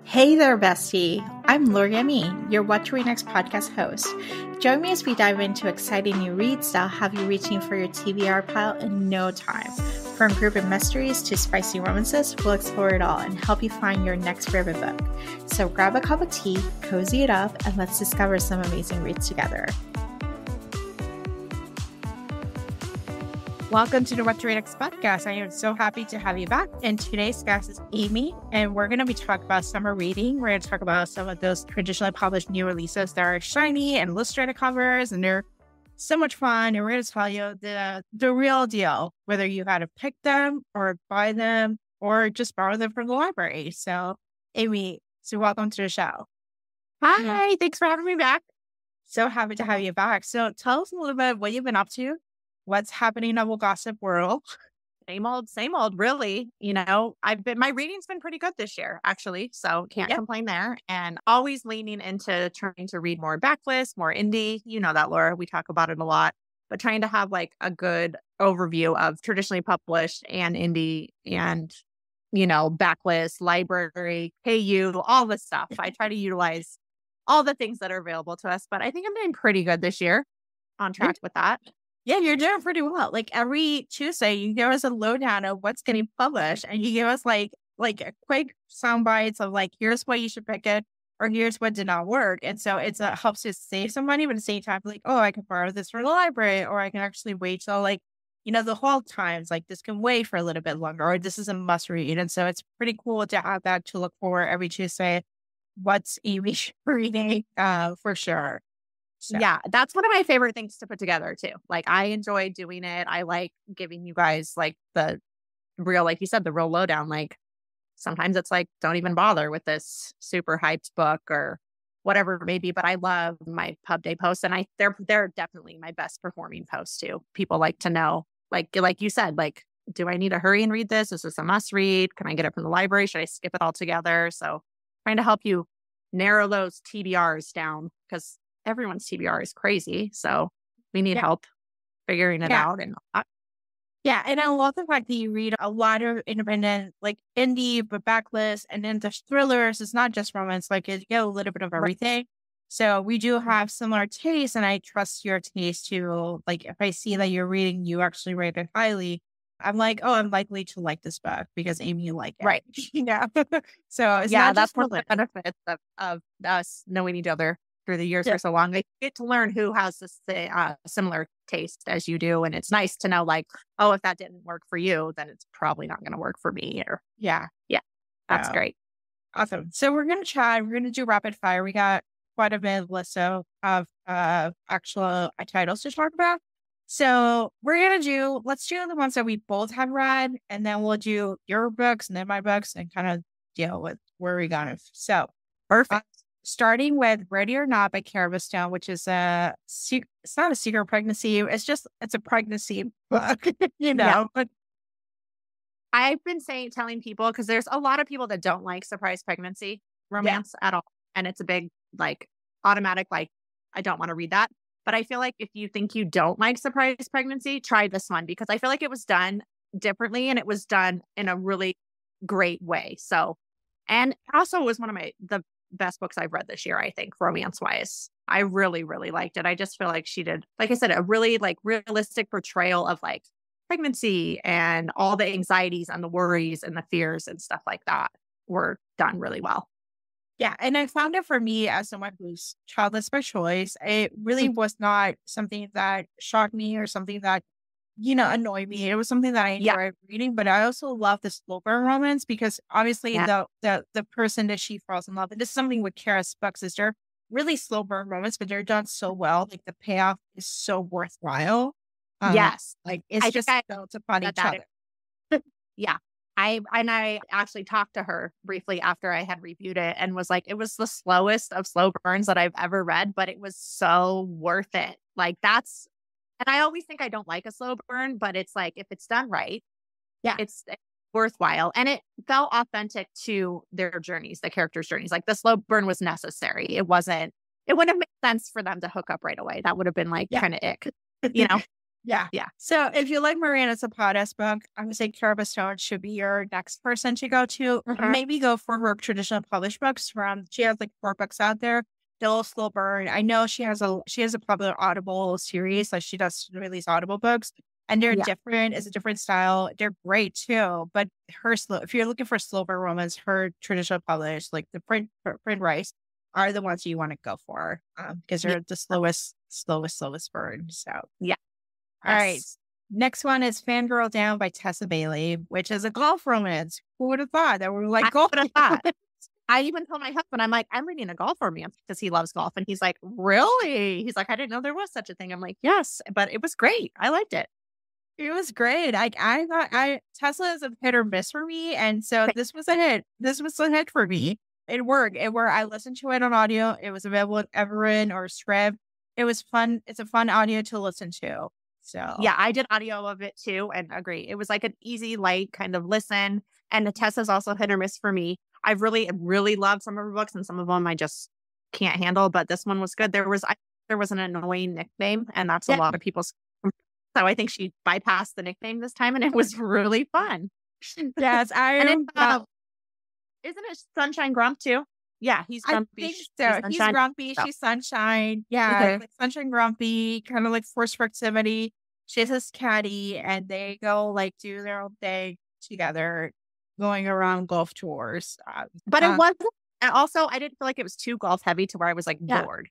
Hey there, bestie. I'm Laura Me, your What to Read Next podcast host. Join me as we dive into exciting new reads that'll have you reaching for your TBR pile in no time. From group mysteries to spicy romances, we'll explore it all and help you find your next favorite book. So grab a cup of tea, cozy it up, and let's discover some amazing reads together. Welcome to the What to Read Next podcast. I am so happy to have you back. And today's guest is Amy, and we're going to be talking about summer reading. We're going to talk about some of those traditionally published new releases that are shiny and illustrated covers, and they're so much fun. And we're going to tell you the real deal, whether you had to pick them or buy them or just borrow them from the library. So, Amy, welcome to the show. Hi, thanks for having me back. So happy to have you back. So tell us a little bit what you've been up to. What's happening in the gossip world? Same old, really. My reading's been pretty good this year, actually. So can't complain there. And always leaning into trying to read more backlist, more indie. You know that, Laura. We talk about it a lot. But trying to have like a good overview of traditionally published and indie and, backlist, library, KU, all the stuff. I try to utilize all the things that are available to us. But I think I'm doing pretty good this year, on track with that. Yeah, you're doing pretty well. Like every Tuesday, you give us a lowdown of what's getting published, and you give us like a quick sound bites of like, here's why you should pick it, or here's what did not work. And so it helps you save some money, but at the same time, like, oh, I can borrow this from the library, or I can actually wait till the whole times, like this can wait for a little bit longer, or this is a must read. And so it's pretty cool to have that to look for every Tuesday. What's Amy reading? For sure. So. Yeah, that's one of my favorite things to put together too. Like I enjoy doing it. I like giving you guys like the real, like you said, the real lowdown. Like sometimes it's like, don't even bother with this super hyped book or whatever it may be. But I love my pub day posts, and they're definitely my best performing posts too. People like to know, like you said, like, do I need to hurry and read this? Is this a must read? Can I get it from the library? Should I skip it altogether? So trying to help you narrow those TBRs down, because everyone's TBR is crazy. So we need help figuring it out. And yeah. And I love the fact that you read a lot of independent, like indie, but backlist. And then there's thrillers. It's not just romance. Like you get a little bit of everything. So we do have similar tastes, and I trust your taste too. Like if I see that you're reading, you actually rate it highly, I'm like, oh, I'm likely to like this book because Amy liked it. Right. So it's that's one of the benefits of us knowing each other through the years for so long. They get to learn who has this similar taste as you do. And it's nice to know, like, oh, if that didn't work for you, then it's probably not going to work for me. Or that's great. Awesome. So we're going to chat. We're going to do rapid fire. We got quite a bit of list of actual titles to talk about. So let's do the ones that we both have read, and then we'll do your books and then my books and kind of deal with where we got it. So perfect. Starting with Ready or Not by Cara Stone, which is it's not a secret pregnancy. It's a pregnancy book, But I've been telling people, because there's a lot of people that don't like surprise pregnancy romance at all. And it's a big, like, automatic, like, I don't want to read that. But I feel like if you think you don't like surprise pregnancy, try this one, because I feel like it was done differently and it was done in a really great way. So, and also it was one of the best books I've read this year, I think, romance wise. I really, really liked it. I just feel like she did, like I said, a really like realistic portrayal of like pregnancy and all the anxieties and the worries and the fears and stuff like that were done really well. Yeah. And I found it, for me, as someone who's childless by choice, it really was not something that shocked me or something that, annoyed me. It was something that I enjoyed reading, but I also love the slow burn romance, because obviously the person that she falls in love with, this is something with Cara's books, is they're really slow burn romance, but they're done so well. Like the payoff is so worthwhile. Yes. Like it's just built upon each other. Yeah. I actually talked to her briefly after I had reviewed it, and was like, it was the slowest of slow burns that I've ever read, but it was so worth it. Like and I always think I don't like a slow burn, but it's like, if it's done right, it's worthwhile. And it felt authentic to their journeys, the characters' journeys. Like the slow burn was necessary. It wouldn't have made sense for them to hook up right away. That would have been like kind of ick, Yeah. Yeah. So if you like Miranda Zapata's book, I would say Caraba Stone should be your next person to go to. Mhm. Maybe go for her traditional published books she has like 4 books out there. Still Slow Burn. I know she has a popular Audible series. Like she does release Audible books and they're Yeah. different. It's a different style. They're great too. But if you're looking for slow burn romance, her traditional published, like the print rights are the ones you want to go for. Because Yeah. they're the slowest burn. So Yeah. all right. Yes. Next one is Fangirl Down by Tessa Bailey, which is a golf romance. Who would have thought that we're like I golf? would have thought. I even told my husband, I'm like, I'm reading a golf romance because he loves golf. And he's like, really? He's like, I didn't know there was such a thing. I'm like, yes, but it was great. I liked it. It was great. I thought Tesla is a hit or miss for me, and so Okay. this was a hit. This was a hit for me. It worked. I listened to it on audio. It was available at Everin or Scrib. It was fun. It's a fun audio to listen to. So Yeah, I did audio of it too and agree. It was like an easy, light kind of listen. And the Tessa's also hit or miss for me. I really loved some of her books and some of them I just can't handle, but this one was good. There was an annoying nickname and that's a yeah, lot of people's. So I think she bypassed the nickname this time and it was really fun. yes, And isn't it Sunshine Grump too? Yeah, he's I grumpy. think She's so. He's sunshine. grumpy. So, She's sunshine. Yeah, okay. like sunshine grumpy, kind of like forced proximity. She has this caddy, and they go like do their own thing together, going around golf tours. But it wasn't, and also I didn't feel like it was too golf heavy to where I was like Yeah, bored.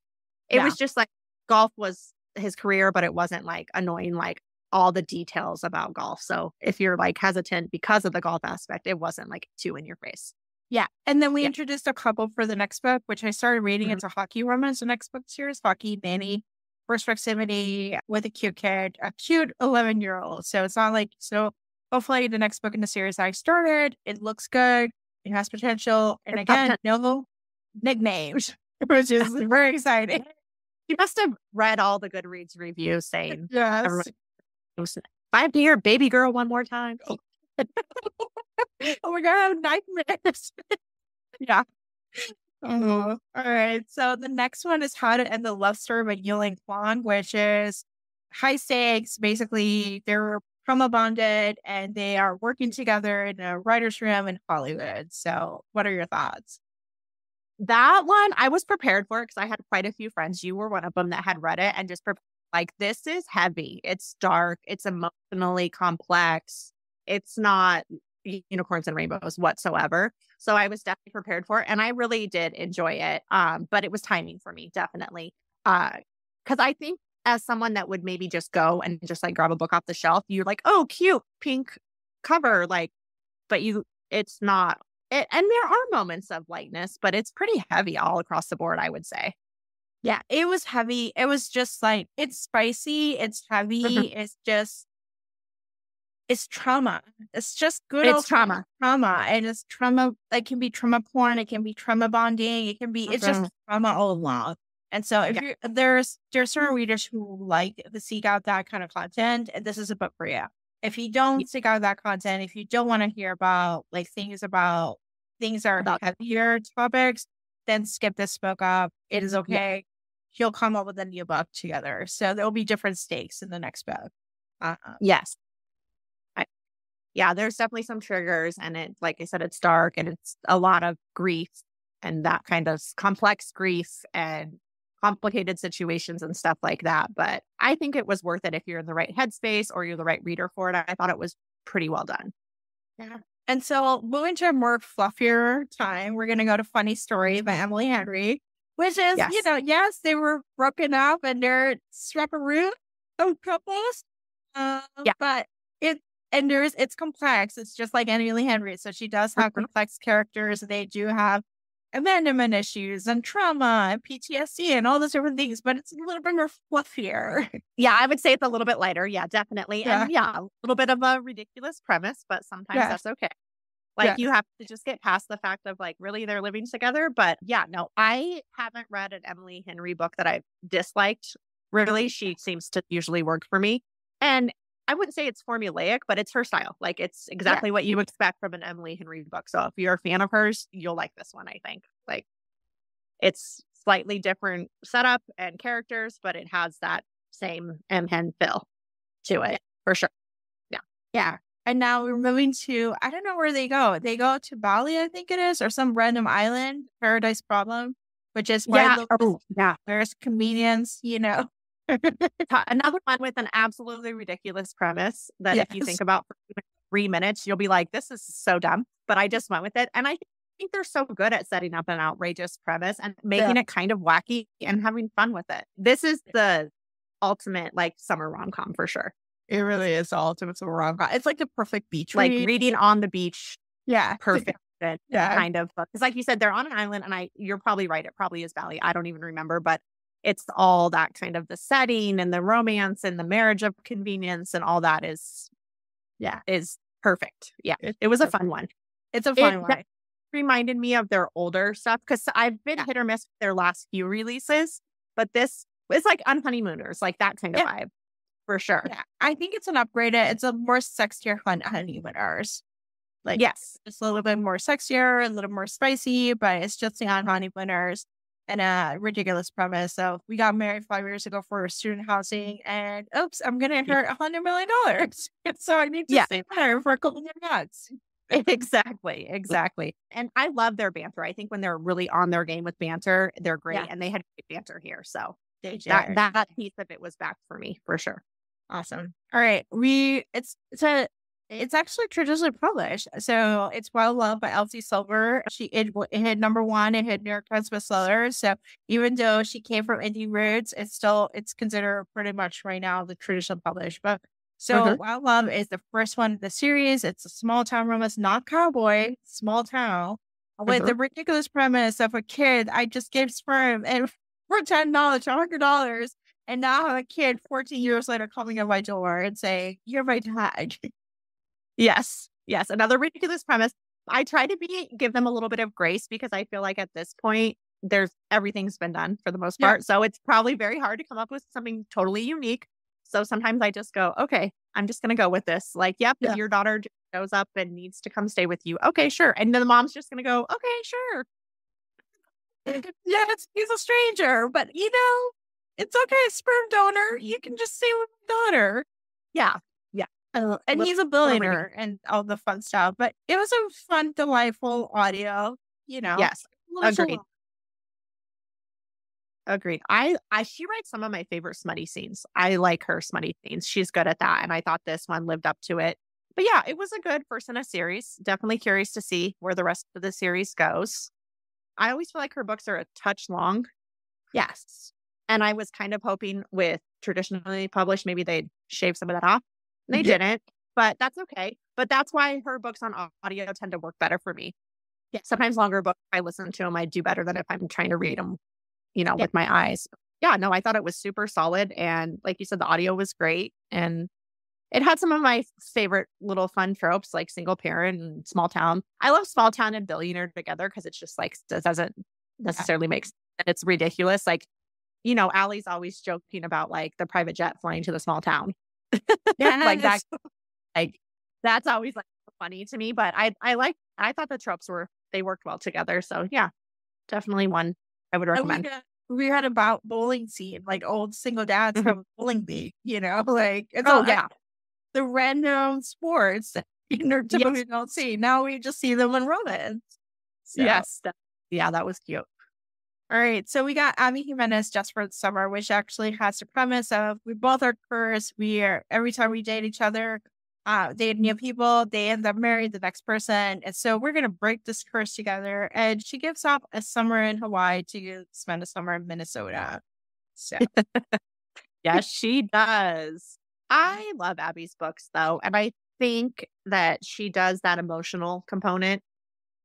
It yeah, was just like golf was his career, but it wasn't like annoying, like all the details about golf. So if you're like hesitant because of the golf aspect, it wasn't like too in your face. yeah. And then we Yeah. introduced a couple for the next book, which I started reading. Mhm. It's a hockey romance. The next book series, Hockey Nanny, forced proximity with a cute kid, a cute 11-year-old. So it's not like so. Hopefully, the next book in the series I started, it looks good. It has potential, and It's got again, no nicknames, which is very exciting. You must have read all the Goodreads reviews saying everyone Yes. was, if I have to hear baby girl one more time. Oh my God, I have nightmares. Yeah. All right. So the next one is How to End the Love Story by Yuling Kwong, which is high stakes. Basically, they're promo bonded and they are working together in a writer's room in Hollywood. So, what are your thoughts? That one I was prepared for because I had quite a few friends. You were one of them that had read it and just like, this is heavy. It's dark. It's emotionally complex. It's not unicorns and rainbows whatsoever. So I was definitely prepared for it. And I really did enjoy it. But it was timing for me, definitely. Because I think as someone that would maybe just go and just like grab a book off the shelf, you're like, oh, cute, pink cover. Like, but it's not. And there are moments of lightness, but it's pretty heavy all across the board, I would say. Yeah, it was heavy. It was just like, it's spicy, it's heavy, it's trauma. It's just good It's old trauma. trauma. And it's trauma. It can be trauma porn. It can be trauma bonding. It's just Mhm. trauma all along. And so if Yeah. there's certain readers who like to seek out that kind of content, and this is a book for you. If you don't seek out that content, if you don't want to hear about like things that are About heavier topics, then skip this book up. It is yeah. okay. He'll come up with a new book together. So there'll be different stakes in the next book. Yes. Yeah, there's definitely some triggers and it, like I said, it's dark and it's a lot of grief and that kind of complex grief and complicated situations and stuff like that. But I think it was worth it if you're in the right headspace or you're the right reader for it. I thought it was pretty well done. Yeah. And so moving to a more fluffier time, we're going to go to Funny Story by Emily Henry, which is, Yes. yes, they were broken up and they're swapperoo of couples. Yeah. But it's complex. It's just like Emily Henry. So she does have complex characters. They do have abandonment issues and trauma and PTSD and all those different things, but it's a little bit more fluffier. Yeah, I would say it's a little bit lighter. Yeah, definitely. Yeah. And yeah, a little bit of a ridiculous premise, but sometimes Yeah. that's okay. Like Yeah. you have to just get past the fact of like, really, they're living together. But yeah, no, I haven't read an Emily Henry book that I've disliked. Really, she seems to usually work for me. And I wouldn't say it's formulaic, but it's her style. Like it's exactly what you expect from an Emily Henry book. So if you're a fan of hers, you'll like this one, I think. Like it's slightly different setup and characters, but it has that same M. Hen feel. to it for sure. Yeah. Yeah. And now we're moving to, I don't know where they go. They go to Bali, I think it is, or some random island, Paradise Problem, which is where Yeah. Oh, yeah. there's comedians, Another one with an absolutely ridiculous premise that if you think about for 3 minutes, you'll be like, this is so dumb. But I just went with it. And I think they're so good at setting up an outrageous premise and making it kind of wacky and having fun with it. This is the ultimate like summer rom-com for sure. It really is the ultimate summer rom-com. It's like the perfect beach Like read. reading on the beach. Yeah. Perfect. Kind of. Because like you said, they're on an island and you're probably right. It probably is Bali. I don't even remember, but it's all that kind of the setting and the romance and the marriage of convenience and all that is perfect. Yeah. It was a fun one. It's a fun one. Reminded me of their older stuff because I've been hit or miss with their last few releases, but this is like on Honeymooners, like that kind of vibe for sure. Yeah. I think it's an upgrade. It's a more sexier Honeymooners. Like, yes, it's a little bit more sexier, a little more spicy, but it's just on Honeymooners and a ridiculous premise. So we got married 5 years ago for student housing, and oops, I'm going to inherit $100 million. So I need to stay there for a couple of months. Exactly. And I love their banter. I think when they're really on their game with banter, they're great. And they had great banter here. So that piece of it was back for me for sure. Awesome. All right. It's actually traditionally published. So it's well loved by Elsie Silver. It hit #1. It hit New York Times bestsellers. So even though she came from indie roots, it's considered pretty much right now the traditional published book. So Wild Love is the first one in the series. It's a small town romance, not cowboy, small town, with the ridiculous premise of a kid I just gave sperm and for $10, $100. And now I have a kid 14 years later coming at my door and saying, "You're my dad." Yes. Another ridiculous premise. I try to give them a little bit of grace because I feel like at this point, everything's been done for the most part. So it's probably very hard to come up with something totally unique. So sometimes I just go, okay, I'm just going to go with this. Like, your daughter just shows up and needs to come stay with you. Okay, sure. And then the mom's just going to go, okay, sure. He's a stranger, but it's okay. Sperm donor. You can just stay with my daughter. Yeah. And he's a billionaire and all the fun stuff. But it was a fun, delightful audio, Yes. Agreed. She writes some of my favorite smutty scenes. I like her smutty scenes. She's good at that. And I thought this one lived up to it. But yeah, it was a good first in a series. Definitely curious to see where the rest of the series goes. I always feel like her books are a touch long. Yes. And I was kind of hoping with traditionally published, maybe they'd shave some of that off. They didn't, but that's okay. But that's why her books on audio tend to work better for me. Yeah. Sometimes longer books, I listen to them, I do better than if I'm trying to read them, with my eyes. Yeah, no, I thought it was super solid. And like you said, the audio was great. And it had some of my favorite little fun tropes like single parent and small town. I love small town and billionaire together because it's just like, doesn't necessarily make sense. And it's ridiculous. Like, Allie's always joking about like the private jet flying to the small town. Like that. Like that's always like funny to me. But I thought the tropes they worked well together. So yeah, definitely one I would recommend. We had about bowling scene, like old single dads from bowling league, like it's the random sports that typically don't see. Now we just see them in romance. So. Yes. Yeah, that was cute. All right. So we got Abby Jimenez Just for the Summer, which actually has the premise of we both are cursed. Every time we date each other, date new people, they end up marrying the next person. And so we're going to break this curse together. And she gives up a summer in Hawaii to spend a summer in Minnesota. So, yes, she does. I love Abby's books, though. And I think that she does that emotional component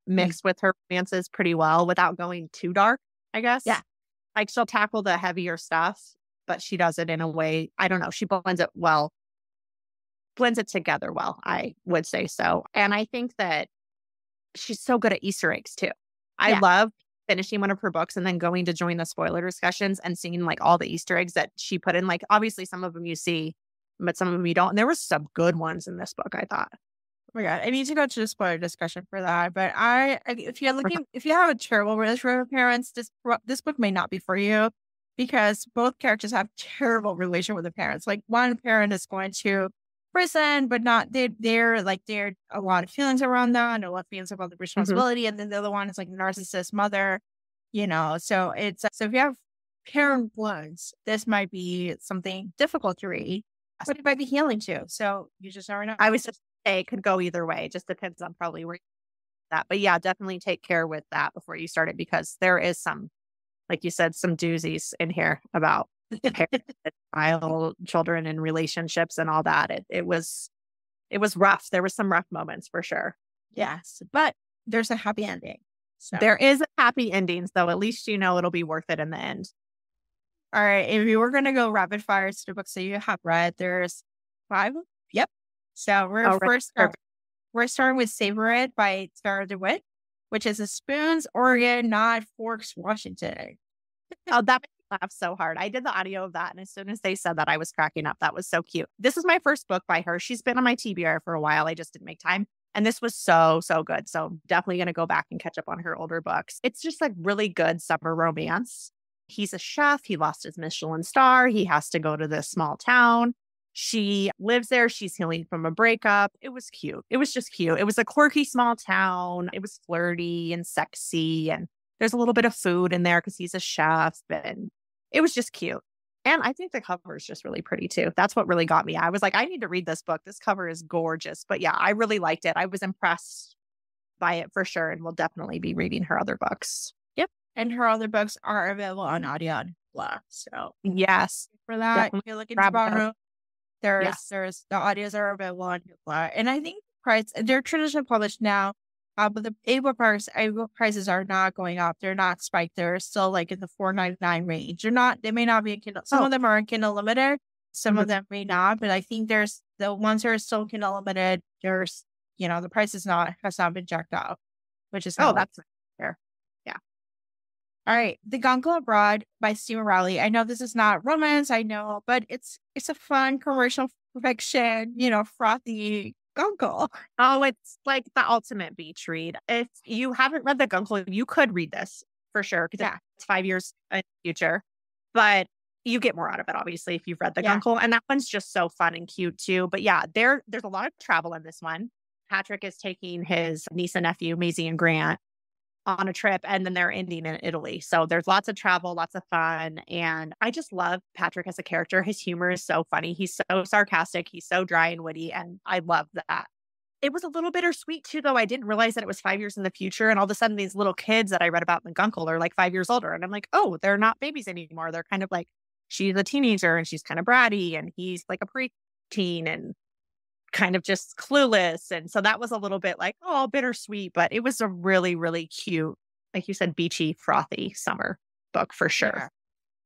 mixed with her romances pretty well without going too dark, I guess. Yeah. Like she'll tackle the heavier stuff, but she does it in a way, I don't know, she blends it together well, I would say so. And I think that she's so good at Easter eggs too. I love finishing one of her books and then going to join the spoiler discussions and seeing like all the Easter eggs that she put in. Like obviously some of them you see, but some of them you don't. And there were some good ones in this book, I thought. Oh my God, I need to go to the spoiler discussion for that. But if you have a terrible relationship with parents, this book may not be for you. because both characters have terrible relation with the parents. Like one parent is going to prison, but not they're a lot of feelings around that and a lot of feelings about the Hmm. responsibility. And then the other one is like narcissist mother, so it's so if you have parent wounds, this might be something difficult to read, but it might be healing too. So you just never know. I was just say it could go either way. It just depends on probably where that. But yeah, definitely take care with that before you start it because there is some, like you said, some doozies in here about parents, child, children, and relationships and all that. It was rough. There was some rough moments for sure. Yes, but there's a happy ending. So, There is a happy ending, so at least you know it'll be worth it in the end. all right, if you were gonna go rapid fire to the books that you have read, there's five. Yep. So Oh, right. Perfect. we're starting with Savor It by Tara DeWitt, which is a Spoons, Oregon, not Forks, Washington. Oh, that made me laugh so hard. I did the audio of that, and as soon as they said that, I was cracking up. That was so cute. This is my first book by her. She's been on my TBR for a while. I just didn't make time. And this was so, so good. So definitely going to go back and catch up on her older books. It's just like really good summer romance. He's a chef. He lost his Michelin star. He has to go to this small town. She lives there. She's healing from a breakup. It was cute. It was just cute. It was a quirky small town. It was flirty and sexy. And there's a little bit of food in there because he's a chef. And it was just cute. And I think the cover is just really pretty too. That's what really got me. I was like, I need to read this book. This cover is gorgeous. But yeah, I really liked it. I was impressed by it for sure. And we'll definitely be reading her other books. Yep. And her other books are available on audio and blah. So Yes, for that, if definitely you're looking to grab those. borrow, Yes. there's the audios are available on Hoopla. And I think price they're traditionally published now. But the ebook prices are not going up. They're not spiked. They're still like in the $4.99 range. They may not be in Kindle. Some Oh, of them are in Kindle Limited. Some mhm. of them may not. But I think there's the ones that are still Kindle Limited. The price has not been jacked up, which is Oh, how. that's fair. Yeah. All right, The Guncle Abroad by Stephen Riley. I know this is not romance. I know, but it's a fun commercial fiction. Frothy guncle. Oh, it's like the ultimate beach read. If you haven't read The Guncle, you could read this for sure because Yeah, it's 5 years in the future. But you get more out of it, obviously, if you've read The yeah. Guncle. And that one's just so fun and cute too. But yeah, there's a lot of travel in this one. Patrick is taking his niece and nephew, Maisie and Grant, on a trip, and then they're ending in Italy. So there's lots of travel, lots of fun. And I just love Patrick as a character. His humor is so funny. He's so sarcastic. He's so dry and witty. And I love that. It was a little bittersweet too, though. I didn't realize that it was 5 years in the future. And all of a sudden, these little kids that I read about in the Guncle are like 5 years older. And I'm like, oh, they're not babies anymore. They're kind of like, she's a teenager and she's kind of bratty and he's like a preteen and kind of just clueless. And so that was a little bit like, oh, bittersweet, but it was a really, really cute, like you said, beachy, frothy summer book for sure. Yeah.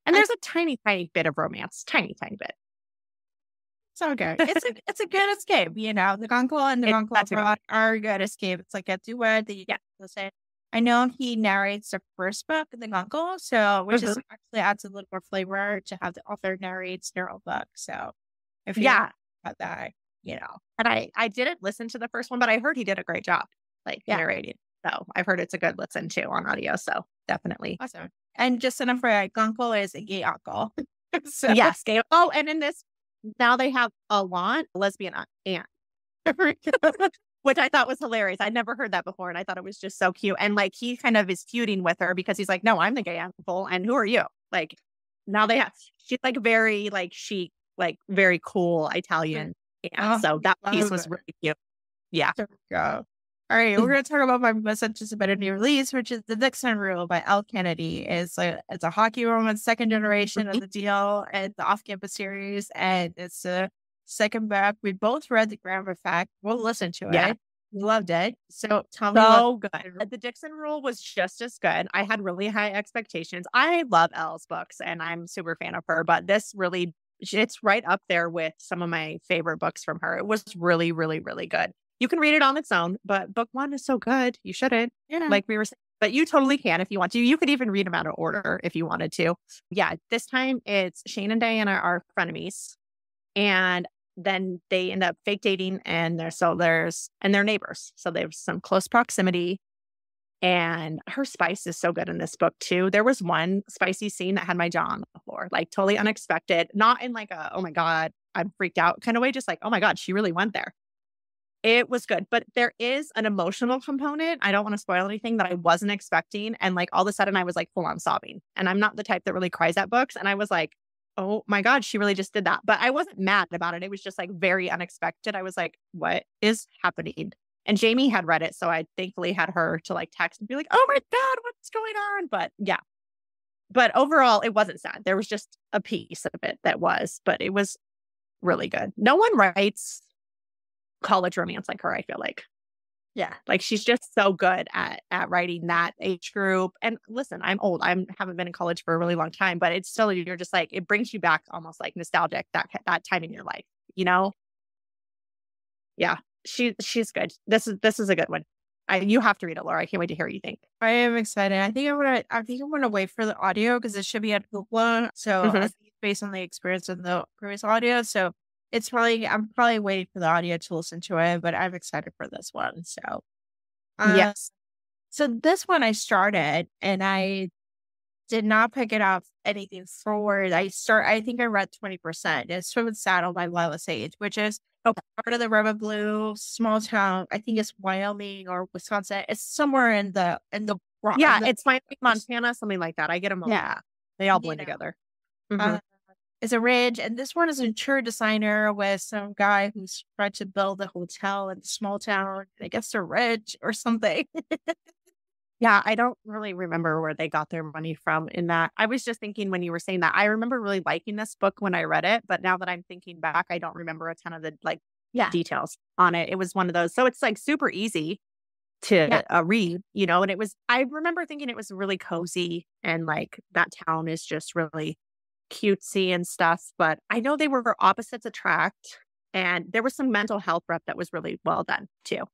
And there's a tiny, tiny bit of romance, tiny, tiny bit. So good. It's a good escape. The Guncle and The Guncle That's Abroad are a good escape. It's like a duet that you yeah. can listen. I know he narrates the first book, The Guncle, which is actually adds a little more flavor to have the author narrates their own book. So if you Yeah. about that. And I didn't listen to the first one, but I heard he did a great job, like Yeah. narrating. So I've heard it's a good listen too on audio. So definitely. Awesome. And just an FYI, Guncle is a gay uncle. So Yes. Oh, and in this, now they have a lesbian aunt. Which I thought was hilarious. I'd never heard that before. And I thought it was just so cute. And like he kind of is feuding with her because he's like, no, I'm the gay uncle. And who are you? Like now she's like very like chic, like very cool Italian. Yeah. So that piece was really cute. Yeah. There we go. All right. We're going to talk about my most anticipated new release, which is The Dixon Rule by Elle Kennedy. It's a hockey romance, second generation of the deal and the off-campus series. And it's a second book. We both read The Grand Effect. We'll listen to it. Yeah. We loved it. So tell me So good. The Dixon Rule was just as good. I had really high expectations. I love Elle's books and I'm super fan of her, but this really, it's right up there with some of my favorite books from her. It was really, really, really good. You can read it on its own, but book one is so good. You shouldn't, like we were saying, but you totally can if you want to. You could even read them out of order if you wanted to. Yeah. This time it's Shane and Diana are frenemies. And then they end up fake dating and they're neighbors. So there's some close proximity. And her spice is so good in this book too. There was one spicy scene that had my jaw on the floor, like totally unexpected, not in like a, oh my God, I'm freaked out kind of way, just like, oh my God, she really went there. It was good, but there is an emotional component. I don't want to spoil anything that I wasn't expecting. And like all of a sudden I was like full on sobbing. And I'm not the type that really cries at books. And I was like, oh my God, she really just did that. But I wasn't mad about it. It was just like very unexpected. I was like, what is happening? And Jamie had read it. So I thankfully had her to like text and be like, oh my God, what's going on? But yeah. But overall, it wasn't sad. There was just a piece of it that was, but it was really good. No one writes college romance like her, I feel like. Yeah. Like she's just so good at writing that age group. And listen, I'm old. I haven't been in college for a really long time, but it's still, you're just like, it brings you back almost like nostalgic, that time in your life, you know? Yeah. She's good. This is a good one. You have to read it, Laura. I can't wait to hear what you think. I am excited. I think I'm gonna wait for the audio because it should be at Google. So I think it's based on the experience of the previous audio. So I'm probably waiting for the audio to listen to it, but I'm excited for this one. So Yes. so this one I started and I did not pick it up anything forward. I think I read 20%. It's Swim and Saddle by Lila Sage, which is part of the River Blue small town. I think it's Wyoming or Wisconsin. It's somewhere in the Yeah, it's Montana, something like that. I get them. Yeah, they all blend together. It's a ridge, and this one is an interior designer with some guy who's tried to build a hotel in a small town. I guess they're rich or something. Yeah, I don't really remember where they got their money from in that. I was just thinking when you were saying that, I remember really liking this book when I read it, but now that I'm thinking back, I don't remember a ton of the details on it. It was one of those. So it's like super easy to read, you know, and I remember thinking it was really cozy and like that town is just really cutesy and stuff, but I know they were opposites attract and there was some mental health rep that was really well done too.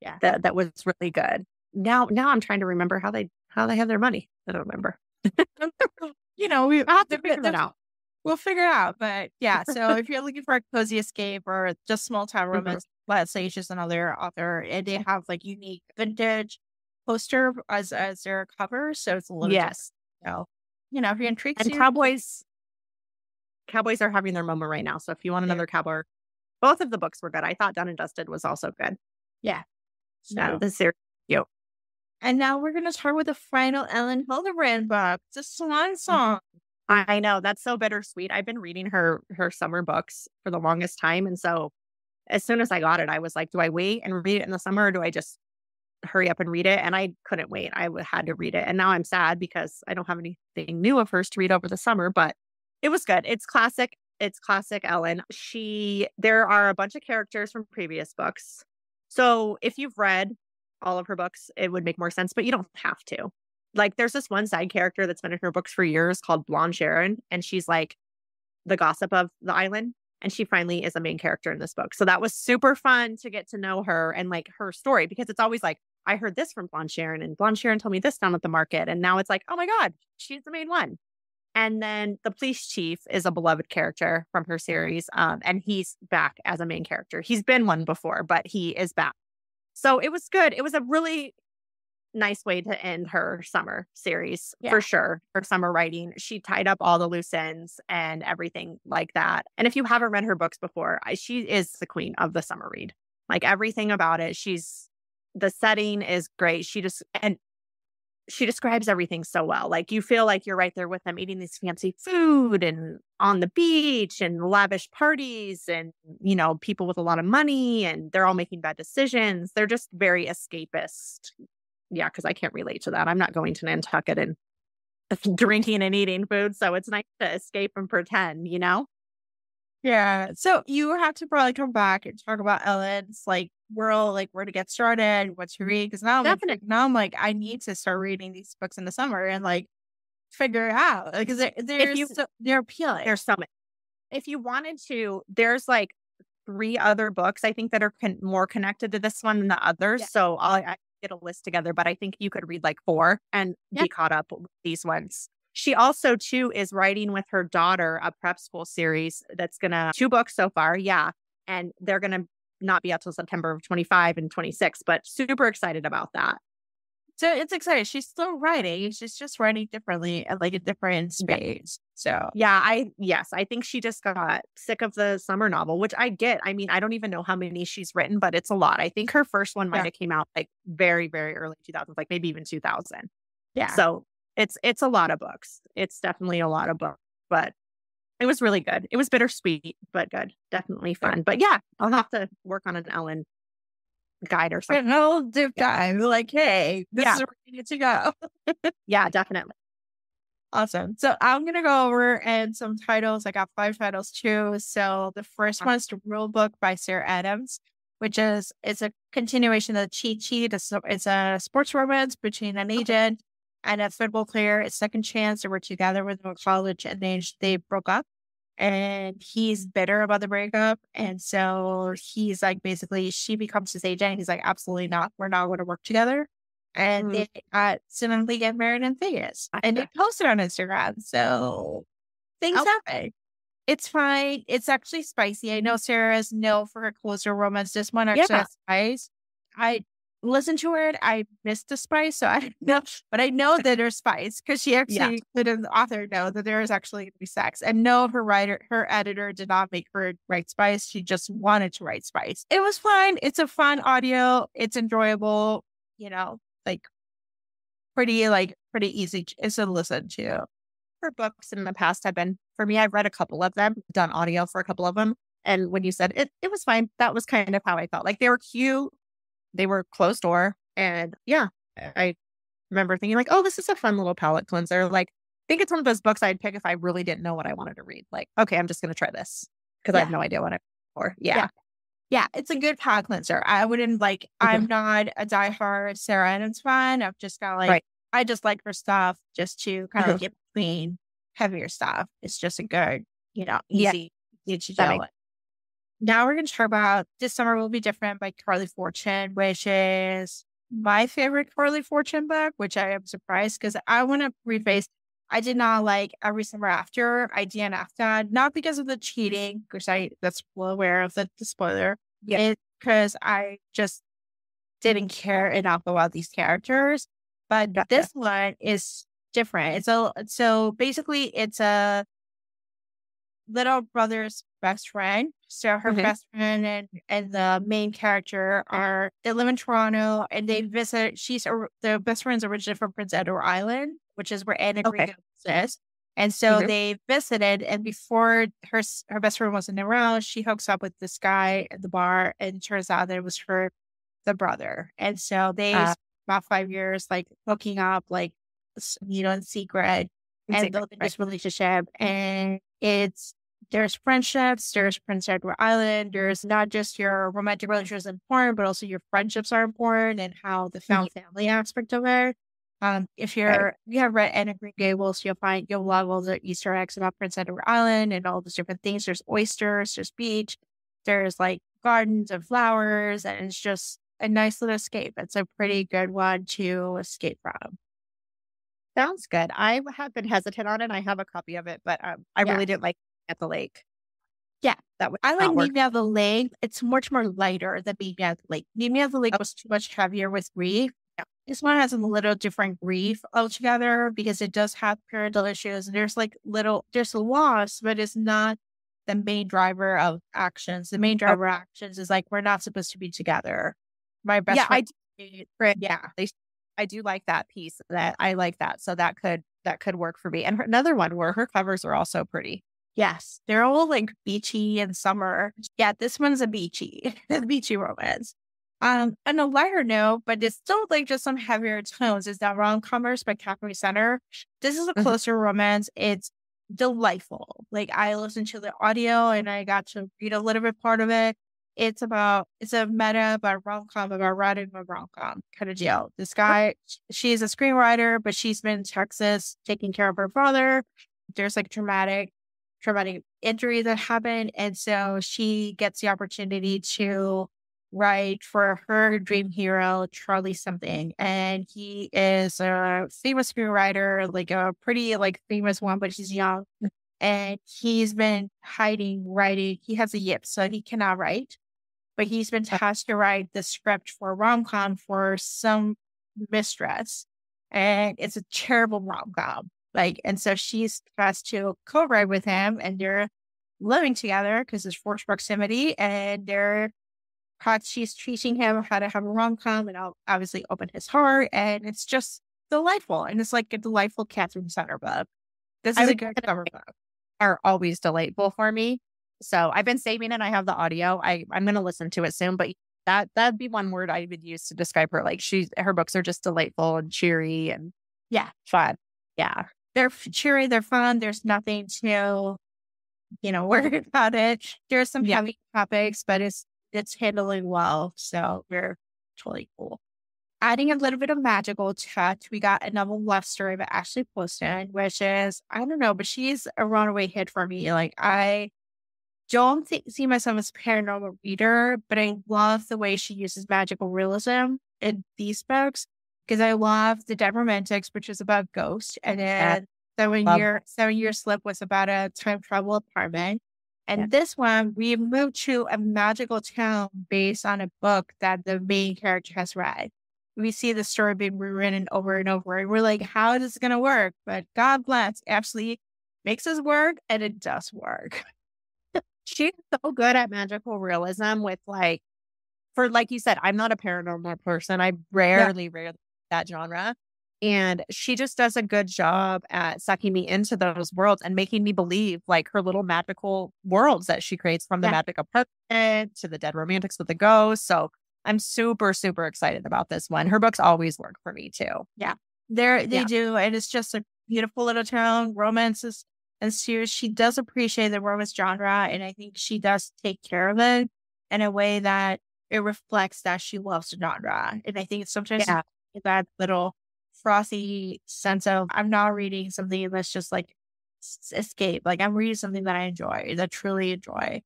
Yeah. That was really good. Now I'm trying to remember how they have their money. I don't remember. You know, I'll have to figure that out. We'll figure it out. But yeah, so if you're looking for a cozy escape or just small town romance, let's say it's just another author, and they have like unique vintage poster as their cover, so it's a little different. You know, if you're intrigued. And Cowboys are having their moment right now. So if you want another cowboy, both of the books were good. I thought Done and Dusted was also good. Yeah. So the series. And now we're going to start with the final Ellen Hildebrand book. It's a swan song. I know. That's so bittersweet. I've been reading her summer books for the longest time. And so as soon as I got it, I was like, do I wait and read it in the summer or do I just hurry up and read it? And I couldn't wait. I had to read it. And now I'm sad because I don't have anything new of hers to read over the summer, but it was good. It's classic. It's classic Ellen. There are a bunch of characters from previous books. So if you've read all of her books, it would make more sense, but you don't have to. Like there's this one side character that's been in her books for years called Blonde Sharon, and she's like the gossip of the island. And she finally is a main character in this book. So that was super fun to get to know her and like her story, because it's always like, I heard this from Blonde Sharon and Blonde Sharon told me this down at the market. And now it's like, oh my God, she's the main one. And then the police chief is a beloved character from her series. And he's back as a main character. He's been one before, but he is back. So it was good. It was a really nice way to end her summer series for sure. Her summer writing. She tied up all the loose ends and everything like that. And if you haven't read her books before, she is the queen of the summer read. Like everything about it. The setting is great. She describes everything so well. Like you feel like you're right there with them eating this fancy food and on the beach and lavish parties and, you know, people with a lot of money and they're all making bad decisions. They're just very escapist. Yeah, because I can't relate to that. I'm not going to Nantucket and drinking and eating food. So it's nice to escape and pretend, you know? Yeah. So you have to probably come back and talk about Ellen's like world, like where to get started, what to read. Because now I'm like, I need to start reading these books in the summer and like figure it out. Because they're appealing. There's so many. If you wanted to, there's like 3 other books I think that are more connected to this one than the others. Yeah. So I get a list together, but I think you could read like 4 and be caught up with these ones. She also, too, is writing with her daughter a prep school series that's 2 books so far. Yeah. And they're going to not be out till September of 25 and 26, but super excited about that. So it's exciting. She's still writing. She's just writing differently at like a different space. So Yeah, I think she just got sick of the summer novel, which I get. I mean, I don't even know how many she's written, but it's a lot. I think her first one might yeah, have came out like very, very early 2000s, like maybe even 2000. yeah. So it's a lot of books. It's definitely a lot of books, but it was really good. It was bittersweet, but good. Definitely Sure. fun. But yeah, I'll have to work on an Ellen guide or something. An old deep Yeah. dive. Like, hey, this Yeah. is where you need to go. Yeah, definitely. Awesome. So I'm gonna go over and some titles. I got 5 titles too. So the first one is The Rule Book by Sarah Adams, which is it's a continuation of Cheat Sheet. It's a sports romance between an Okay. agent and a football player. It's second chance. They were together with them in college and they broke up. And he's bitter about the breakup. And so he's like basically she becomes his agent. He's like, absolutely not. We're not going to work together. And Mm, they suddenly get married in Vegas. And they gotcha. posted on Instagram. So things Oh, happen. It's fine. It's actually spicy. I know Sarah is known for her closer romance. This one actually yeah. has spice. I listened to it. I missed the spice, so I don't know. But I know that there's spice because she Yeah. actually let the author know that there is actually going to be sex. And no, her editor did not make her write spice. She just wanted to write spice. It was fine. It's a fun audio. It's enjoyable. You know, like pretty easy. It's a listen to. Her books in the past have been, for me, I've read a couple of them, done audio for a couple of them. And when you said it was fine. That was kind of how I felt. Like they were cute. They were closed door. And yeah, I remember thinking like, oh, this is a fun little palate cleanser. Like, I think it's one of those books I'd pick if I really didn't know what I wanted to read. Like, okay, I'm just going to try this because I have Yeah. no idea what I'm for. Yeah. Yeah. Yeah, it's a good palate cleanser. I wouldn't like, Mhm. I'm not a diehard Sarah Adams fan. I've just got like, Right. I just like her stuff just to kind of Mhm. get between heavier stuff. It's just a good, Yeah. easy to That deal makes with. Now we're going to talk about This Summer Will Be Different by Carly Fortune, which is my favorite Carly Fortune book, which I am surprised because I want to preface. I did not like Every Summer After. I DNF'd, not because of the cheating, because that's well aware of the spoiler. yeah. It's because I just didn't care enough about these characters. But Gotcha. this one is different. So basically it's a little brother's best friend. So her Hmm. best friend and the main character they live in Toronto and they visit. The best friend's originally from Prince Edward Island, which is where Anna Okay. Green is. And so Hmm. they visited, and before her best friend wasn't around, she hooks up with this guy at the bar, and it turns out that it was the brother. And so they Uh, spent about 5 years like hooking up, like in secret, and secret. building Right. this relationship. And there's friendships, there's Prince Edward Island, there's not just your romantic relationships important, but also your friendships are important and how the Mhm. found family aspect of it. If Okay. you have read Anna Green Gables, you'll love all the Easter eggs about Prince Edward Island and all those different things. There's oysters, there's beach, there's like gardens and flowers, and it's just a nice little escape. It's a pretty good one to escape from. Sounds good. I have been hesitant on it. I have a copy of it, but I Yeah. really didn't like at the lake. Yeah. That would I like not Meet work. Me at the Lake. It's much more lighter than Meet Me at the Lake. Meet Me at the Lake Oh, was too much heavier with grief. yeah. This one has a little different grief altogether because it does have parental issues. And there's a loss, but it's not the main driver of actions. The main driver of Okay. actions is like, we're not supposed to be together. My best Yeah, friend. Right. Yeah. I do like that piece. That I like that. So that could work for me. And another one where her covers are also pretty. Yes. They're all like beachy and summer. Yeah. This one's a beachy, a beachy romance. On a lighter note, but it's still like just some heavier tones, is that Rom-Comers by Capri Center. This is a Mhm. closer romance. It's delightful. Like I listened to the audio and I got to read a little bit part of it. It's a meta about rom-com, about writing a rom-com kind of deal. This guy, she's a screenwriter, but she's been in Texas taking care of her father. There's like traumatic injury that happened. And so she gets the opportunity to write for her dream hero, Charlie something. And he is a famous screenwriter, like a pretty like famous one, but he's young. And he's been hiding writing. He has a yip, so he cannot write. But he's been tasked to write the script for a rom-com for some mistress, and it's a terrible rom-com. Like, and so she's has to co-write with him, and they're living together because there's forced proximity, and she's teaching him how to have a rom-com and obviously open his heart, and it's just delightful, and it's like a delightful Catherine Center book. This I is a would good say cover book. are always delightful for me. So I've been saving it. I have the audio. I'm going to listen to it soon, but that'd be one word I would use to describe her. Like her books are just delightful and cheery and Yeah, fun. Yeah. they're cheery, they're fun. There's nothing to, worry about it. There's some Yeah. heavy topics, but it's handling well. So we're totally cool. Adding a little bit of magical touch, we got another love story by Ashley Poston, which is, I don't know, but she's a runaway hit for me. Like, I don't see myself as a paranormal reader, but I love the way she uses magical realism in these books because I love The Dead Romantics, which is about ghosts, and then Seven Year Slip was about a time travel apartment. And this one, we moved to a magical town based on a book that the main character has read. We see the story being rewritten over and over, and we're like, how is this going to work? But God bless, actually makes us work, and it does work. She's so good at magical realism with like you said, I'm not a paranormal person. I rarely that genre. And she just does a good job at sucking me into those worlds and making me believe like her little magical worlds that she creates, from the magic apartment to the Dead Romantics with the ghosts. So I'm super, super excited about this one. Her books always work for me too. Yeah, they do. And it's just a beautiful little town. Romances and serious. She does appreciate the romance genre. And I think she does take care of it in a way that it reflects that she loves the genre. And I think sometimes that little frothy sense of, I'm not reading something that's just like escape. Like, I'm reading something that I enjoy, that truly enjoy,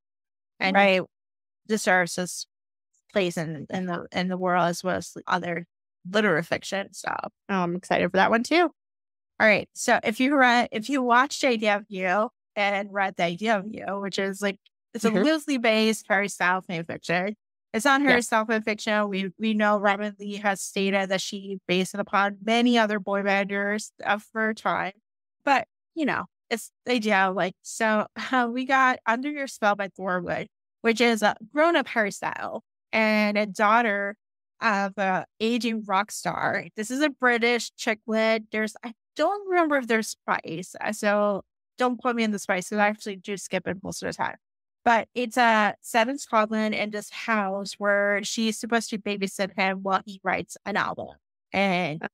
and deserves this place in the world as well as other literary fiction stuff. I'm excited for that one too. All right. So if you watched The Idea of You and read The Idea of You, which is like, it's a loosely based Harry Styles fan fiction. It's not Harry Styles fan fiction. We know Robin Lee has stated that she based it upon many other boy banders of her time. But, it's the idea of like, so we got Under Your Spell by Thorwood, which is a grown-up Harry Styles and a daughter of an aging rock star. This is a British chick lit. I don't remember if there's spice, so don't put me in the spice, because I actually do skip it most of the time. But it's set in Scotland in this house where she's supposed to babysit him while he writes an album. And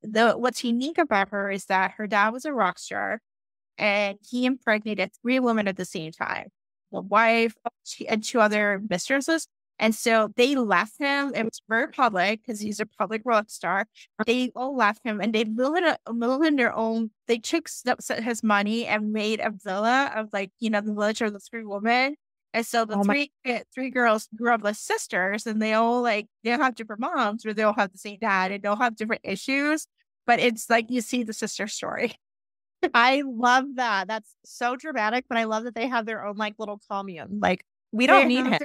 what's unique about her is that her dad was a rock star, and he impregnated 3 women at the same time, the wife and 2 other mistresses. And so they left him. It was very public because he's a public rock star. They all left him, and they live in their own. They took his money and made a villa of the village of the 3 women. And so the three girls grew up as sisters, and they all they all have different moms, or they all have the same dad, and they all have different issues. But it's like you see the sister story. I love that. That's so dramatic, but I love that they have their own little commune. Like, we don't need him.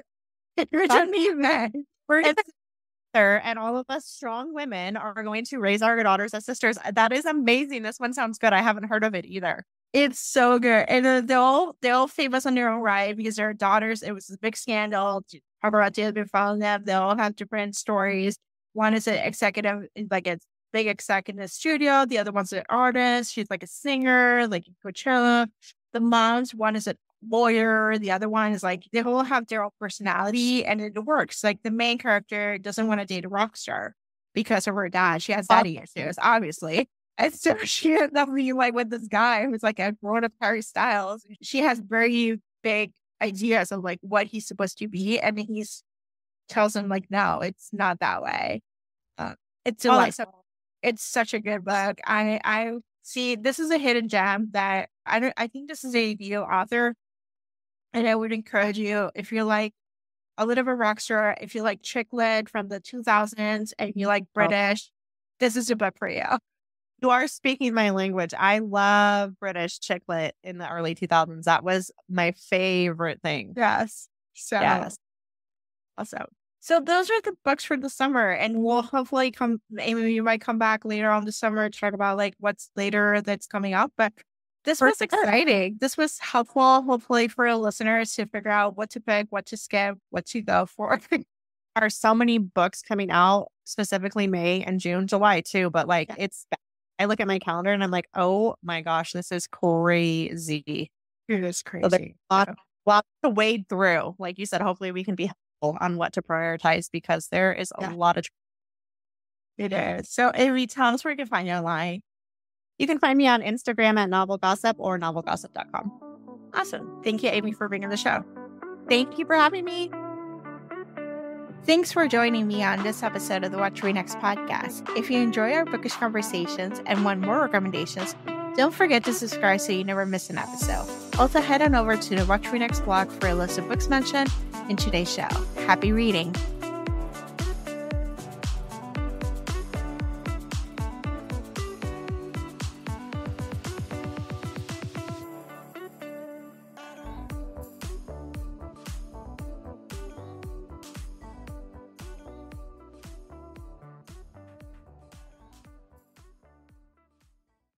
We don't need that. We're together, and all of us strong women are going to raise our daughters as sisters. That is amazing. This one sounds good. I haven't heard of it either. It's so good. And they're all famous on their own right because their daughters, it was a big scandal. Paparazzi has been following them. They all have different stories. One is an executive, like a big executive studio. The other one's an artist. She's like a singer, like Coachella. The moms, one is a lawyer. The other one is they all have their own personality, and it works. Like, the main character doesn't want to date a rock star because of her dad. She has daddy issues, obviously. And so she ends up being with this guy who's like a grown-up Harry Styles. She has very big ideas of what he's supposed to be, and he tells him no, it's not that way. It's delightful. It's such a good book. I see this is a hidden gem that I think this is a video author. And I would encourage you, if you're a little bit of a rock star, if you like chick lit from the 2000s, and you like British, this is a book for you. You are speaking my language. I love British chick lit in the early 2000s. That was my favorite thing. Yes. So yes. awesome. So those are the books for the summer, and we'll hopefully Amy, you might come back later on the summer to talk about like what's later that's coming up. But this was exciting. This was helpful, hopefully, for listeners to figure out what to pick, what to skip, what to go for. There are so many books coming out, specifically May and June, July too. But like, I look at my calendar and I'm like, oh my gosh, this is crazy. It is crazy. So there's a lot to wade through. Like you said, hopefully we can be helpful on what to prioritize because there is a lot of. It is. So, Amy, tell us where you can find you online. You can find me on Instagram at Novel Gossip or novelgossip.com. Awesome. Thank you, Amy, for being on the show. Thank you for having me. Thanks for joining me on this episode of the What to Read Next podcast. If you enjoy our bookish conversations and want more recommendations, don't forget to subscribe so you never miss an episode. Also, head on over to the What to Read Next blog for a list of books mentioned in today's show. Happy reading.